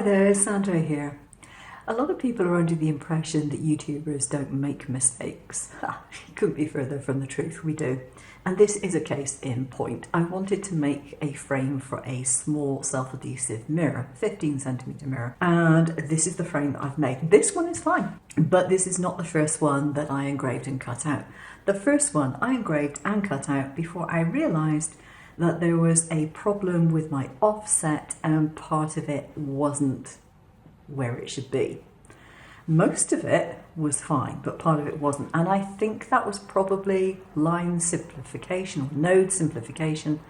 there, Sandra here. A lot of people are under the impression that YouTubers don't make mistakes. Couldn't be further from the truth, we do. And this is a case in point. I wanted to make a frame for a small self-adhesive mirror, 15cm mirror, and this is the frame that I've made. This one is fine, but this is not the first one that I engraved and cut out. The first one I engraved and cut out before I realised that there was a problem with my offset and part of it wasn't where it should be. Most of it was fine, but part of it wasn't. And I think that was probably line simplification or node simplification.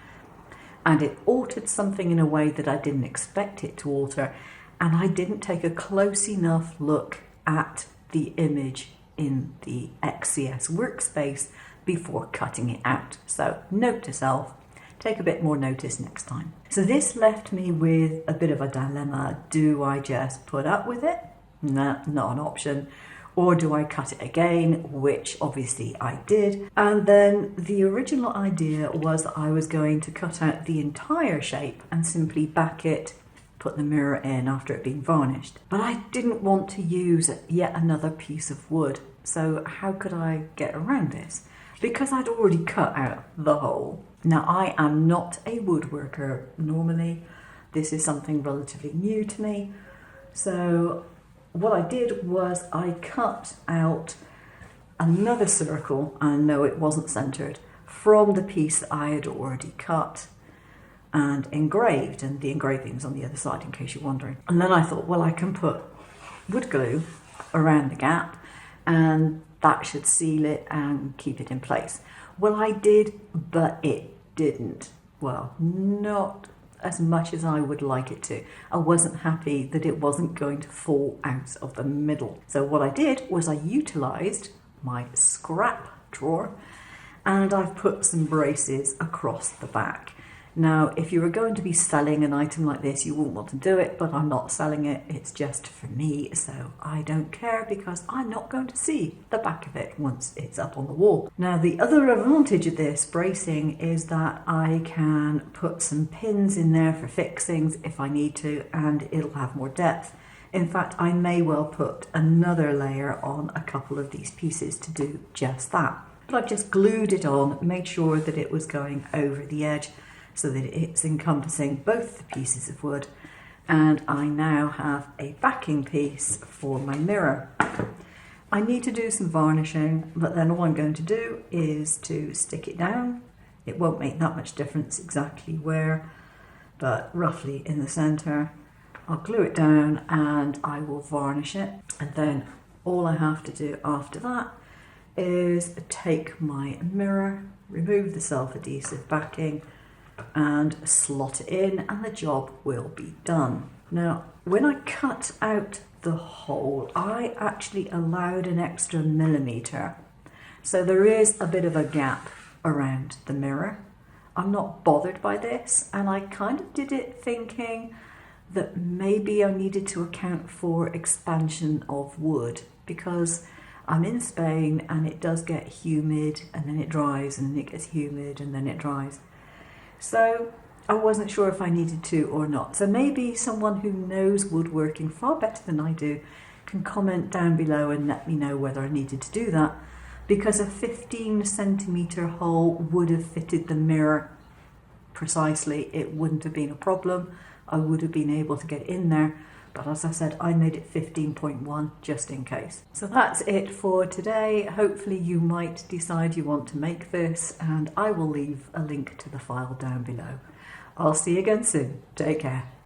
And it altered something in a way that I didn't expect it to alter. And I didn't take a close enough look at the image in the XCS workspace before cutting it out. So note to self, take a bit more notice next time. So this left me with a bit of a dilemma. Do I just put up with it? Nah, not an option. Or do I cut it again? Which obviously I did. And then the original idea was that I was going to cut out the entire shape and simply back it, put the mirror in after it being varnished. But I didn't want to use yet another piece of wood. So how could I get around this? Because I'd already cut out the hole. Now, I am not a woodworker normally. This is something relatively new to me. So what I did was I cut out another circle, and no, it wasn't centered, from the piece that I had already cut and engraved, and the engraving's on the other side in case you're wondering. And then I thought, well, I can put wood glue around the gap and that should seal it and keep it in place. Well, I did, but it didn't. Well, not as much as I would like it to. I wasn't happy that it wasn't going to fall out of the middle. So what I did was I utilised my scrap drawer and I've put some braces across the back. Now, if you were going to be selling an item like this, you wouldn't want to do it, but I'm not selling it. It's just for me, so I don't care because I'm not going to see the back of it once it's up on the wall. Now, the other advantage of this bracing is that I can put some pins in there for fixings if I need to, and it'll have more depth. In fact, I may well put another layer on a couple of these pieces to do just that. But I've just glued it on, made sure that it was going over the edge, so that it's encompassing both the pieces of wood, and I now have a backing piece for my mirror. I need to do some varnishing, but then all I'm going to do is to stick it down. It won't make that much difference exactly where, but roughly in the centre. I'll glue it down and I will varnish it, and then all I have to do after that is take my mirror, remove the self-adhesive backing, and slot it in, and the job will be done. Now, when I cut out the hole, I actually allowed an extra millimetre. So there is a bit of a gap around the mirror. I'm not bothered by this, and I kind of did it thinking that maybe I needed to account for expansion of wood, because I'm in Spain and it does get humid and then it dries, and it gets humid and then it dries. So I wasn't sure if I needed to or not. So maybe someone who knows woodworking far better than I do can comment down below and let me know whether I needed to do that, because a 15cm hole would have fitted the mirror precisely. It wouldn't have been a problem. I would have been able to get in there. But as I said, I made it 15.1 just in case. So that's it for today. Hopefully you might decide you want to make this, and I will leave a link to the file down below. I'll see you again soon. Take care.